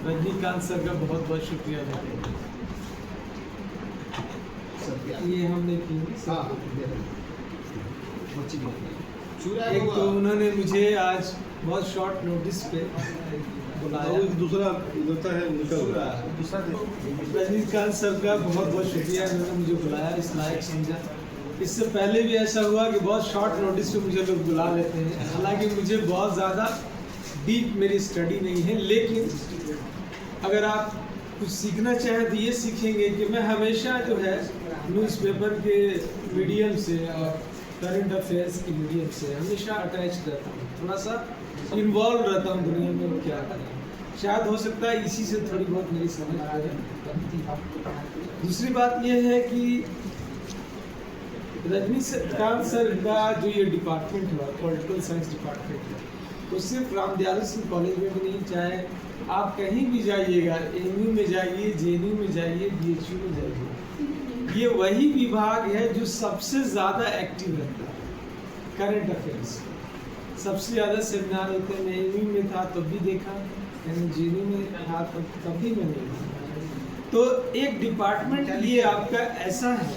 Rajinikanth sir का बहुत बहुत शुक्रिया अदा करता हूं। ये हमने की एक तो उन्होंने मुझे आज बहुत शॉर्ट नोटिस पे बुलाया। दूसरा है रजनीकांत सर का बहुत बहुत शुक्रिया, उन्होंने मुझे बुलाया, इस लायक समझा। इससे पहले भी ऐसा हुआ कि बहुत शॉर्ट नोटिस पे मुझे लोग बुला लेते हैं। हालांकि मुझे बहुत ज़्यादा डीप मेरी स्टडी नहीं है, लेकिन अगर आप कुछ सीखना चाहें तो ये सीखेंगे कि मैं हमेशा जो है न्यूज़पेपर के मीडियम से और करंट अफेयर्स की मीडियम से हमेशा अटैच रहता हूँ, थोड़ा सा इन्वॉल्व रहता हूँ दुनिया में वो क्या कर रहा है। शायद हो सकता है इसी से थोड़ी बहुत मेरी समझ बनती है। दूसरी बात यह है कि रजनीकांत सर का जो ये डिपार्टमेंट है, पॉलिटिकल साइंस डिपार्टमेंट है, तो सिर्फ रामदयालु सिंह कॉलेज में भी नहीं, चाहे आप कहीं भी जाइएगा, एमयू में जाइए, जेएनयू में जाइए, बीएचयू में जाइए, ये वही विभाग है जो सबसे ज़्यादा एक्टिव रहता है करंट अफेयर्स। सबसे ज़्यादा सेमिनार होते हैं। मैं एमयू में था तब भी देखा, जेएनयू में था तब भी मैंने देखा। तो एक डिपार्टमेंट ये आपका ऐसा है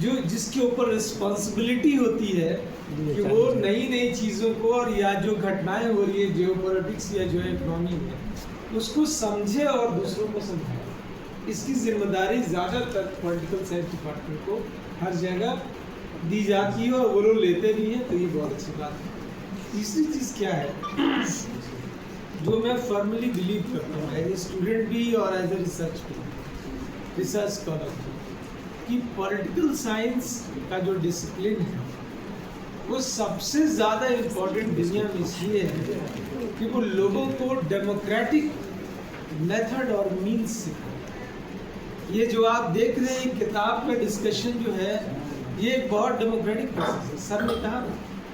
जो जिसके ऊपर रिस्पॉन्सिबिलिटी होती है कि वो नई नई चीज़ों को और या जो घटनाएं हो रही है जियोपॉलिटिक्स या जो इकोनॉमी में, उसको समझे और दूसरों को समझाए। इसकी जिम्मेदारी ज़्यादातर पॉलिटिकल साइंस डिपार्टमेंट को हर जगह दी जाती है और वो लोग लेते भी हैं, तो ये बहुत अच्छी बात है। तीसरी चीज़ क्या है जो मैं फर्मली बिलीव करता हूँ एज ए स्टूडेंट भी और एज ए रिसर्च स्कॉलर भी, कि पॉलिटिकल साइंस का जो डिसिप्लिन है वो सबसे ज़्यादा इम्पोर्टेंट दुनिया में इसलिए है कि वो लोगों को डेमोक्रेटिक मेथड और मीन्स सिखाए। ये जो आप देख रहे हैं किताब का डिस्कशन जो है, ये एक बहुत डेमोक्रेटिक प्रोसेस है। सर ने कहा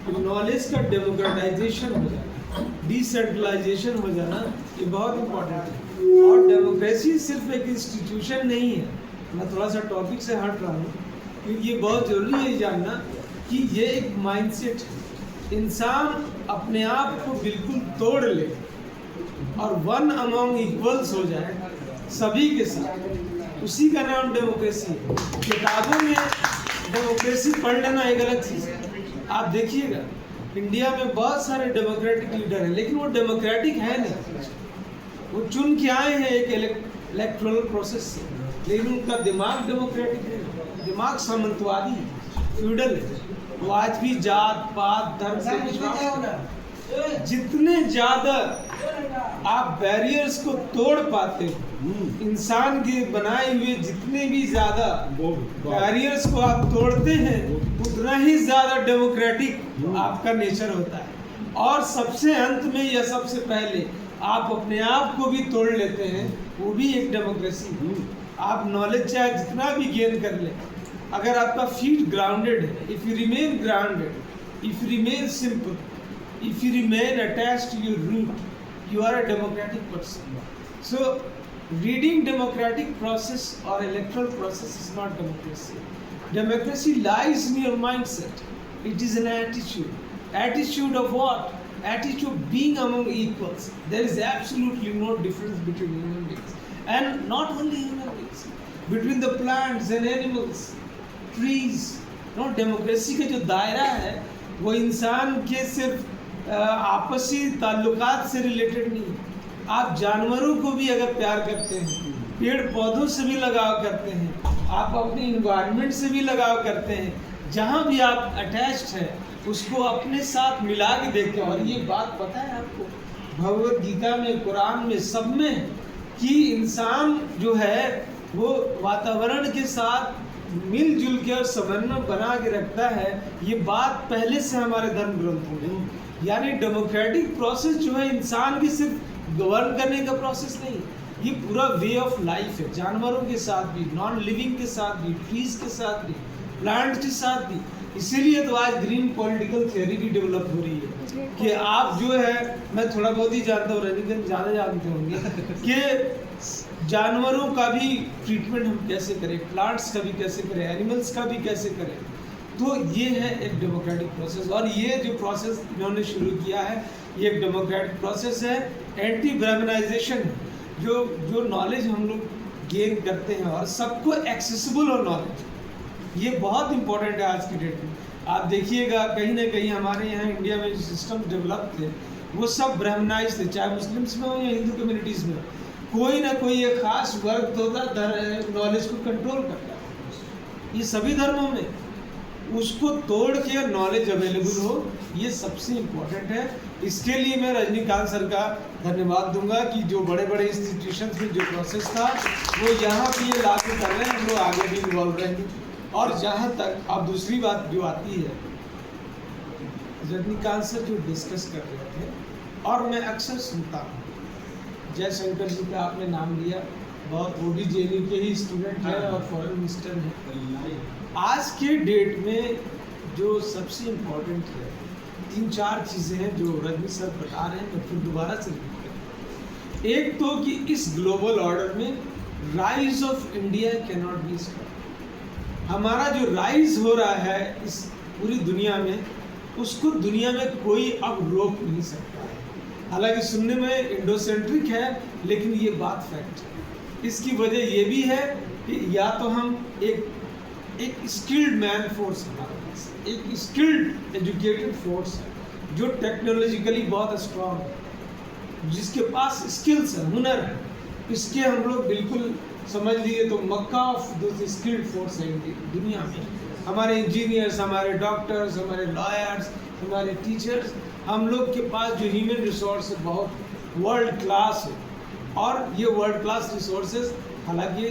कि नॉलेज का डेमोक्रेटाइजेशन हो जाना, डिसेंट्रलाइजेशन हो जाना, ये बहुत इम्पोर्टेंट है। और डेमोक्रेसी सिर्फ एक इंस्टीट्यूशन नहीं है। मैं थोड़ा सा टॉपिक से हट रहा हूँ क्योंकि ये बहुत ज़रूरी है जानना कि ये एक माइंडसेट है। इंसान अपने आप को बिल्कुल तोड़ ले और वन अमॉन्ग इक्वल्स हो जाए सभी के साथ, उसी का नाम डेमोक्रेसी है। किताबों में डेमोक्रेसी पढ़ लेना एक अलग चीज़ है। आप देखिएगा इंडिया में बहुत सारे डेमोक्रेटिक लीडर हैं, लेकिन वो डेमोक्रेटिक है नहीं। वो चुन के आए हैं एक इलेक्टोरल प्रोसेस से, लेकिन उनका दिमाग डेमोक्रेटिक है, दिमाग सामंतवादी फ्यूडल है। वो आज भी जात पात धर्म से विश्वास, जितने ज़्यादा आप बैरियर्स को तोड़ पाते हो, इंसान के बनाए हुए जितने भी ज़्यादा बैरियर्स को आप तोड़ते हैं, उतना ही ज़्यादा डेमोक्रेटिक आपका नेचर होता है। और सबसे अंत में या सबसे पहले आप अपने आप को भी तोड़ लेते हैं, वो भी एक डेमोक्रेसी है। आप नॉलेज चाहे जितना भी गेन कर लें, अगर आपका फीट ग्राउंडेड है, if you remain grounded, if you remain simple, if you remain attached to your root, you are a democratic person. So reading democratic process or electoral process is not democracy. Democracy lies in your mindset. It is an attitude. Attitude of what? Attitude of being among equals. There is absolutely no difference between human beings. And not only human beings, between the plants and animals, trees. No, democracy का जो दायरा है वो इंसान के सिर्फ आपसी ताल्लुकात से रिलेटेड नहीं। आप जानवरों को भी अगर प्यार करते हैं, पेड़ पौधों से भी लगाव करते हैं, आप अपने इन्वायरमेंट से भी लगाव करते हैं, जहाँ भी आप अटैच्ड हैं उसको अपने साथ मिला के देखते हैं। और ये बात पता है आपको, भगवद गीता में, कुरान में, सब में, कि इंसान जो है वो वातावरण के साथ मिलजुल के और समन्वय बना के रखता है। ये बात पहले से हमारे धर्म ग्रंथों में, यानी डेमोक्रेटिक प्रोसेस जो है इंसान की सिर्फ गवर्न करने का प्रोसेस नहीं, ये पूरा वे ऑफ लाइफ है। जानवरों के साथ भी, नॉन लिविंग के साथ भी, ट्रीज के साथ भी, प्लांट्स के साथ भी। इसीलिए तो आज ग्रीन पॉलिटिकल थियोरी भी डेवलप हो रही है कि आप जो है, मैं थोड़ा बहुत ही जानता हूँ, रजनीकांत ज़्यादा जानते होंगे, कि जानवरों का भी ट्रीटमेंट हम कैसे करें, प्लांट्स का भी कैसे करें, एनिमल्स का भी कैसे करें। तो ये है एक डेमोक्रेटिक प्रोसेस। और ये जो प्रोसेस इन्होंने शुरू किया है, ये एक डेमोक्रेटिक प्रोसेस है, एंटी ब्राह्मणाइजेशन है। जो नॉलेज हम लोग गेन करते हैं और सबको एक्सेसिबल हो नॉलेज, ये बहुत इंपॉर्टेंट है आज की डेट में। आप देखिएगा कहीं ना कहीं हमारे यहाँ इंडिया में जो सिस्टम डेवलप थे वो सब ब्राह्मणाइज थे, चाहे मुस्लिम्स में हो या हिंदू कम्युनिटीज़ में हो। कोई ना कोई एक खास वर्ग तो नॉलेज को कंट्रोल करता है, ये सभी धर्मों में, उसको तोड़ के नॉलेज अवेलेबल हो, ये सबसे इम्पोर्टेंट है। इसके लिए मैं रजनीकांत सर का धन्यवाद दूंगा कि जो बड़े बड़े इंस्टीट्यूशंस में जो प्रोसेस था वो यहाँ भी ये लागू कर रहे हैं, हम लोग आगे भी इन्वॉल्व रहेंगे। और जहाँ तक अब दूसरी बात जो आती है, रजनीकांत सर जो डिस्कस कर रहे थे और मैं अक्सर सुनता हूँ, जयशंकर जी का आपने नाम लिया, बहुत वो भी जेएनयू के ही स्टूडेंट हैं और फॉरेन मिनिस्टर हैं। आज के डेट में जो सबसे इम्पोर्टेंट है, 3-4 चीज़ें हैं जो रजनी सर बता रहे हैं, मैं फिर दोबारा से रिपीट करूँ। एक तो कि इस ग्लोबल ऑर्डर में rise of India cannot be stopped. हमारा जो राइज हो रहा है इस पूरी दुनिया में, उसको दुनिया में कोई अब रोक नहीं सकता है। हालांकि सुनने में इंडोसेंट्रिक है, लेकिन ये बात फैक्ट है। इसकी वजह ये भी है कि या तो हम एक स्किल्ड मैन फोर्स, हमारे पास एक स्किल्ड एजुकेटेड फोर्स है जो टेक्नोलॉजिकली बहुत स्ट्रॉन्ग है, जिसके पास स्किल्स है, हुनर है, इसके हम लोग बिल्कुल समझ लिए तो मक्का ऑफ दो स्किल्ड फोर्स है दुनिया में। हमारे इंजीनियर्स, हमारे डॉक्टर्स, हमारे लॉयर्स, हमारे टीचर्स, हम लोग के पास जो ह्यूमन रिसोर्स है बहुत वर्ल्ड क्लास है। और ये वर्ल्ड क्लास रिसोर्सेज हालांकि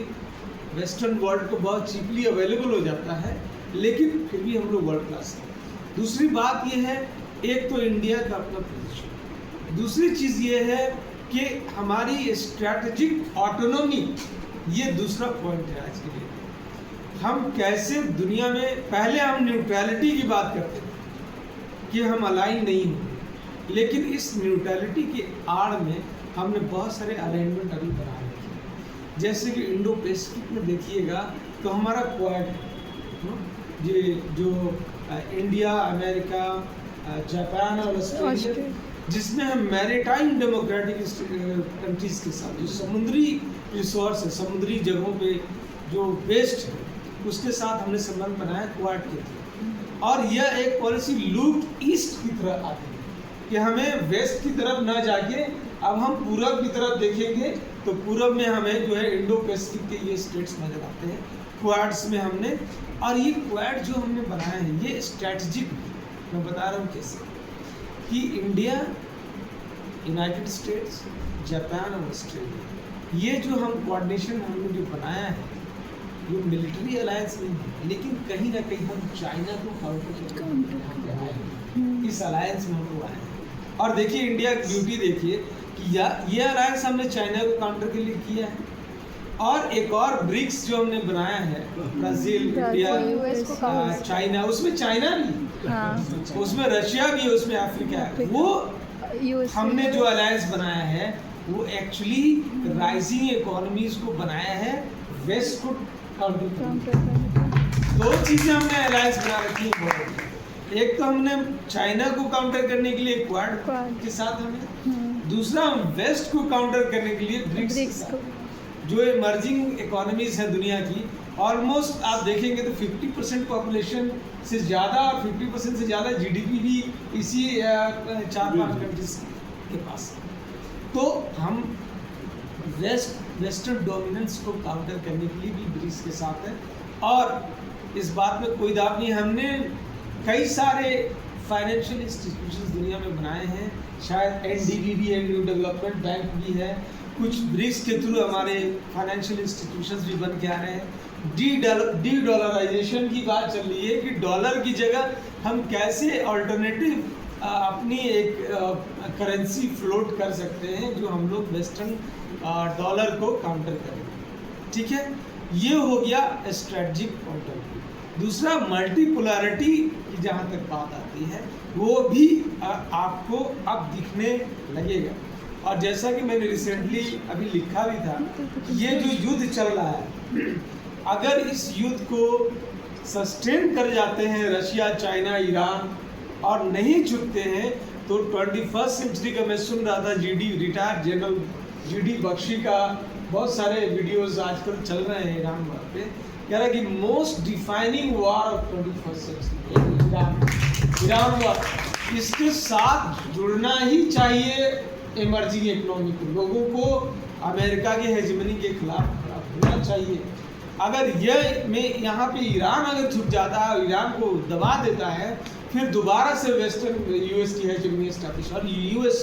वेस्टर्न वर्ल्ड को बहुत चीपली अवेलेबल हो जाता है, लेकिन फिर भी हम लोग वर्ल्ड क्लास हैं। दूसरी बात ये है, एक तो इंडिया का अपना पोजीशन, दूसरी चीज़ ये है कि हमारी स्ट्रैटेजिक ऑटोनॉमी, ये दूसरा पॉइंट है आज के लिए। हम कैसे दुनिया में, पहले हम न्यूट्रलिटी की बात करते थे कि हम अलाइन नहीं होंगे, लेकिन इस न्यूट्रलिटी के आड़ में हमने बहुत सारे अलाइनमेंट अभी बना रखे हैं। जैसे कि इंडो पैसिफिक में देखिएगा तो हमारा क्वाड, ये जो इंडिया, अमेरिका, जापान और ऑस्ट्रेलिया, जिसमें हम मैरीटाइम डेमोक्रेटिक कंट्रीज के साथ जो समुद्री रिसोर्स है, समुद्री जगहों पे जो वेस्ट है, उसके साथ हमने संबंध बनाया क्वाड के थ्रू। और यह एक पॉलिसी लुक ईस्ट की तरफ आती है कि हमें वेस्ट की तरफ ना जाके अब हम पूरब की तरफ देखेंगे तो पूरब में हमें जो है इंडो पैसिफिक के ये स्टेट्स नजर आते हैं क्वाड्स में हमने। और ये क्वाड जो हमने बनाया है ये स्ट्रैटेजिक, मैं बता रहा हूँ कैसे, कि इंडिया, यूनाइटेड स्टेट्स, जापान और ऑस्ट्रेलिया, ये जो हम कोऑर्डिनेशन हमने जो बनाया है ये मिलिट्री अलायंस नहीं है, लेकिन कहीं ना कहीं हम चाइना को काउंटर इस अलायंस में हम लोग आए हैं। और देखिए इंडिया की ब्यूटी देखिए कि ये अलायंस हमने चाइना को काउंटर के लिए किया है। और एक और ब्रिक्स जो हमने बनाया है, ब्राज़ील, इंडिया, चाइना, उसमें चाइना भी, हाँ। उसमें रशिया भी है, उसमें अफ्रीका है। वो हमने जो अलायंस बनाया है वो एक्चुअली राइजिंग इकोनॉमीज को बनाया है, वेस्ट को काउंटर। दो चीज़ें हमने अलायंस बना रखी है। एक तो हमने चाइना को काउंटर करने के लिए क्वाड के साथ हमने, दूसरा हम वेस्ट को काउंटर करने के लिए ब्रिक्स के साथ। जो इमर्जिंग इकोनॉमीज हैं दुनिया की, ऑलमोस्ट आप देखेंगे तो 50% पॉपुलेशन से ज़्यादा और 50% से ज़्यादा जीडीपी भी इसी 4-5 कंट्रीज के पास। तो हम वेस्टर्न डोमिनेंस को काउंटर करने के लिए भी ब्रिक्स के साथ है। और इस बात में कोई दाव नहीं, हमने कई सारे फाइनेंशियल इंस्टीट्यूशंस दुनिया में बनाए हैं, शायद एनडीबी भी है, न्यू डेवलपमेंट बैंक भी है, कुछ ब्रिक्स के थ्रू हमारे फाइनेंशियल इंस्टीट्यूशंस भी बन के आ रहे हैं। डी डॉलराइजेशन की बात चल रही है कि डॉलर की जगह हम कैसे अल्टरनेटिव अपनी एक करेंसी फ्लोट कर सकते हैं जो हम लोग वेस्टर्न डॉलर को काउंटर करेंगे। ठीक है, ये हो गया स्ट्रेटजिक पॉइंट ऑफ व्यू। दूसरा, मल्टीपोलैरिटी की जहाँ तक बात आती है वो भी आपको अब दिखने लगेगा। और जैसा कि मैंने रिसेंटली अभी लिखा भी था, ये जो युद्ध चल रहा है, अगर इस युद्ध को सस्टेन कर जाते हैं रशिया, चाइना, ईरान और नहीं झुकते हैं तो 21st सेंचुरी का मैं सुन रहा था, GD retired general GD Bakshi का बहुत सारे वीडियोस आजकल चल रहे हैं ईरान वार पे, कह रहा है कि most defining war of 21st century Iran war, इसके साथ जुड़ना ही चाहिए इमर्जिंग इकोनॉमी को, लोगों को अमेरिका के हेजेमनी के खिलाफ खड़ा होना चाहिए। अगर ये में यहाँ पे ईरान अगर झुक जाता है, ईरान को दबा देता है, फिर दोबारा से वेस्टर्न यूएस की हेजेमनी एस्टैब्लिश। और यूएस,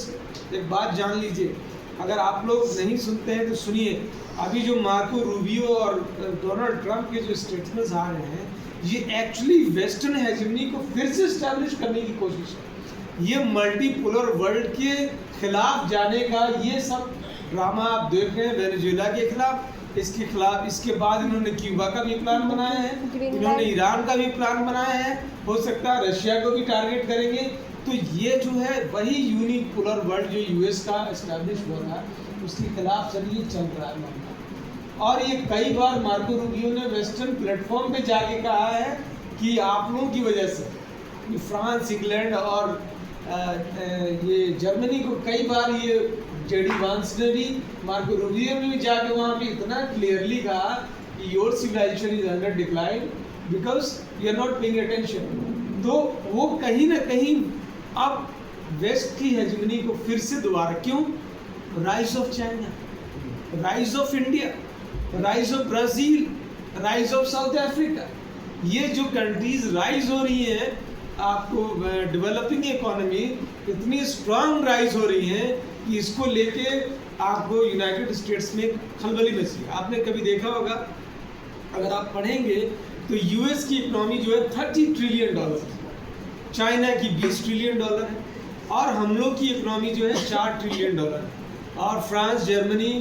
एक बात जान लीजिए, अगर आप लोग नहीं सुनते हैं तो सुनिए, अभी जो मार्को रूबियो और डोनाल्ड ट्रंप के जो स्टेटमेंट्स आ रहे हैं, ये एक्चुअली वेस्टर्न हेजेमनी को फिर से एस्टैब्लिश करने की कोशिश है। ये मल्टीपोलर वर्ल्ड के खिलाफ जाने का ये सब ड्रामा आप देख रहे हैं, वेनेजुएला के खिलाफ, इसके खिलाफ, इसके बाद इन्होंने क्यूबा का भी प्लान बनाया है, इन्होंने ईरान का भी प्लान बनाया है, हो सकता है रशिया को भी टारगेट करेंगे। तो ये जो है वही यूनिपोलर वर्ल्ड जो यूएस का एस्टैब्लिश हुआ था, उसके खिलाफ सर ये चल रहा है मामला। और ये कई बार मार्को रूबियो ने वेस्टर्न प्लेटफॉर्म पे जाके कहा है कि आप लोगों की वजह से फ्रांस, इंग्लैंड और ये जर्मनी को कई बार ये जेडी वांस ने भी, मार्को रूबियो ने भी जाके वहाँ पे इतना क्लियरली कहा कि your civilization is under decline because you are not paying attention. तो वो कहीं ना कहीं अब वेस्ट की हेजेमनी को फिर से दोबारा, क्यों? Rise of China, rise of India, rise of Brazil, rise of south Africa, ये जो कंट्रीज राइज हो रही हैं, आपको डेवलपिंग इकोनॉमी इतनी स्ट्रांग राइज हो रही है कि इसको लेके आपको यूनाइटेड स्टेट्स में खलबली मची। आपने कभी देखा होगा, अगर आप पढ़ेंगे तो यूएस की इकोनॉमी जो है $30 ट्रिलियन, चाइना की $20 ट्रिलियन है, और हम लोग की इकोनॉमी जो है $4 ट्रिलियन है। और फ्रांस, जर्मनी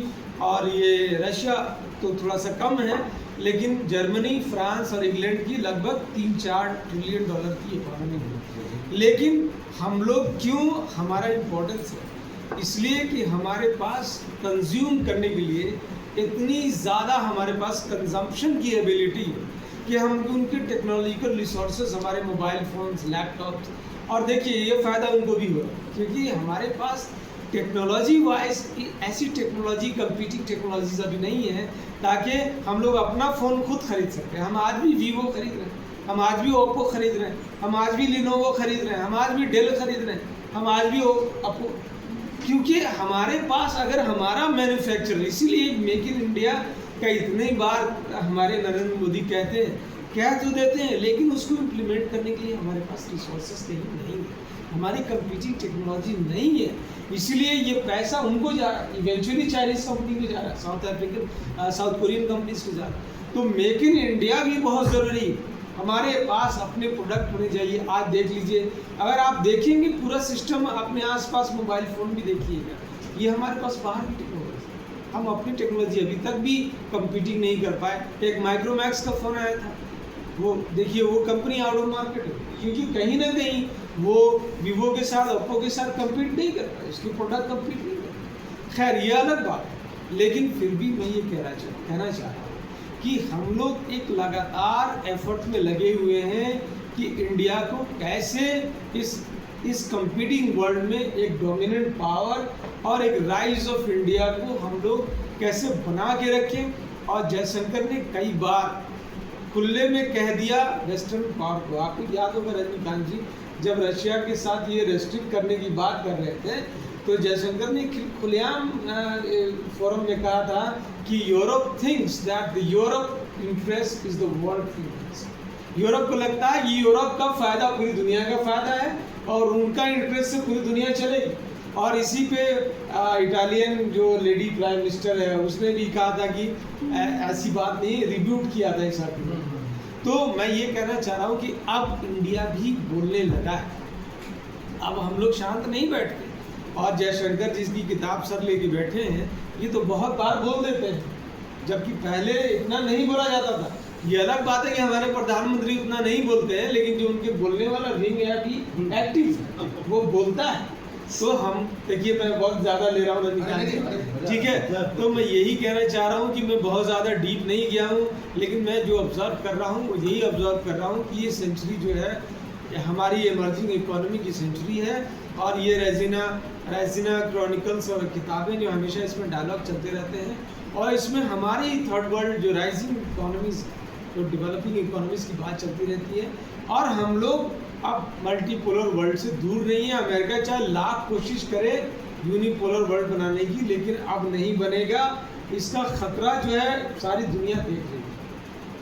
और ये रशिया तो थोड़ा सा कम है, लेकिन जर्मनी, फ्रांस और इंग्लैंड की लगभग $3-4 ट्रिलियन की इकोनॉमी है। लेकिन हम लोग क्यों, हमारा इम्पोर्टेंस है इसलिए कि हमारे पास कंज्यूम करने के लिए इतनी ज़्यादा हमारे पास कंजम्पशन की एबिलिटी है कि हम उनके टेक्नोलॉजिकल रिसोर्सेज, हमारे मोबाइल फ़ोन्स, लैपटॉप्स, और देखिए ये फ़ायदा उनको भी हो रहा है क्योंकि हमारे पास टेक्नोलॉजी वाइज ऐसी टेक्नोलॉजी, कंपीटिंग टेक्नोलॉजीज अभी नहीं है ताकि हम लोग अपना फ़ोन खुद खरीद सकते हैं। हम आज भी वीवो खरीद रहे हैं, हम आज भी ओप्पो खरीद रहे हैं, हम आज भी लिनोवो खरीद रहे हैं, हम आज भी डेल खरीद रहे हैं, हम आज भी ओप्पो, क्योंकि हमारे पास अगर हमारा मैन्युफैक्चर, इसीलिए मेक इन इंडिया का इतनी बार हमारे नरेंद्र मोदी कहते हैं, कह तो देते हैं, लेकिन उसको इम्प्लीमेंट करने के लिए हमारे पास रिसोर्सेस नहीं है, हमारी कंपीटिंग टेक्नोलॉजी नहीं है, इसीलिए ये पैसा उनको जा रहा है, इवेंचुअली चाइनीज़ कंपनी को जा रहा है, साउथ कोरियन कंपनीज को जा रहा है। तो मेक इन इंडिया भी बहुत ज़रूरी है, हमारे पास अपने प्रोडक्ट होने चाहिए। आज देख लीजिए, अगर आप देखेंगे पूरा सिस्टम, अपने आसपास मोबाइल फ़ोन भी देखिएगा, ये हमारे पास बाहर की टेक्नोलॉजी, हम अपनी टेक्नोलॉजी अभी तक भी कंपीटिंग नहीं कर पाए। एक माइक्रोमैक्स का फ़ोन आया था, वो देखिए वो कंपनी आउट ऑफ मार्केट है, क्योंकि कहीं ना कहीं वो वीवो के साथ, ओप्पो के साथ compete नहीं कर पाए, उसकी प्रोडक्ट compete नहीं कर। खैर ये अलग बात है, लेकिन फिर भी मैं ये कहना चाह रहा हूँ कि हम लोग एक लगातार एफर्ट में लगे हुए हैं कि इंडिया को कैसे इस कंपीटिंग वर्ल्ड में एक डोमिनेंट पावर और एक राइज ऑफ इंडिया को हम लोग कैसे बना के रखें। और जयशंकर ने कई बार खुले में कह दिया वेस्टर्न पावर को, आपको याद होगा रजनीकांत जी, जब रशिया के साथ ये रेस्ट्रिक्ट करने की बात कर रहे थे तो जयशंकर ने खुलेआम फोरम में कहा था कि Europe thinks that the Europe interest is the world interest. Europe को लगता है कि यूरोप का फ़ायदा पूरी दुनिया का फ़ायदा है और उनका इंटरेस्ट से पूरी दुनिया चलेगी। और इसी पे इटालियन जो लेडी प्राइम मिनिस्टर है उसने भी कहा था कि ऐसी बात नहीं, रिब्यूट किया था इस आर्टिकल। तो मैं ये कहना चाह रहा हूँ कि अब इंडिया भी बोलने लगा है, अब हम लोग शांत नहीं बैठते। और जयशंकर जिसकी किताब सर लेके बैठे हैं, ये तो बहुत बार बोल देते हैं, जबकि पहले इतना नहीं बोला जाता था। ये अलग बात है कि हमारे प्रधानमंत्री उतना नहीं बोलते हैं, लेकिन जो उनके बोलने वाला विंग है अभी एक्टिव, वो बोलता है। तो हम देखिए, मैं बहुत ज़्यादा ले रहा हूँ रजनीकांत, ठीक है। तो मैं यही कहना चाह रहा हूँ कि मैं बहुत ज़्यादा डीप नहीं गया हूँ, लेकिन मैं जो ऑब्ज़र्व कर रहा हूँ वो यही ऑब्ज़र्व कर रहा हूँ कि ये सेंचुरी जो है हमारी इमर्जिंग इकोनॉमी की सेंचुरी है। और ये रेजिना राइजिना क्रॉनिकल्स और किताबें जो हमेशा इसमें डायलॉग चलते रहते हैं, और इसमें हमारी थर्ड वर्ल्ड जो राइजिंग इकोनॉमीज, जो डेवलपिंग इकोनॉमीज की बात चलती रहती है। और हम लोग अब मल्टीपोलर वर्ल्ड से दूर नहीं है। अमेरिका चाहे लाख कोशिश करे यूनिपोलर वर्ल्ड बनाने की, लेकिन अब नहीं बनेगा। इसका खतरा जो है सारी दुनिया देख रही है।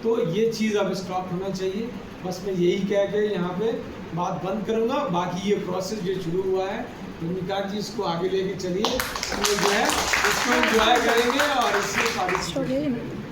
तो ये चीज़ अब स्टॉप होना चाहिए। बस मैं यही कह के यहाँ पे बात बंद करूँगा। बाकी ये प्रोसेस जो शुरू हुआ है, रजनीकांत जी इसको आगे लेके चलिए, जो है इसको एंजॉय करेंगे और इससे सारी चीज़ें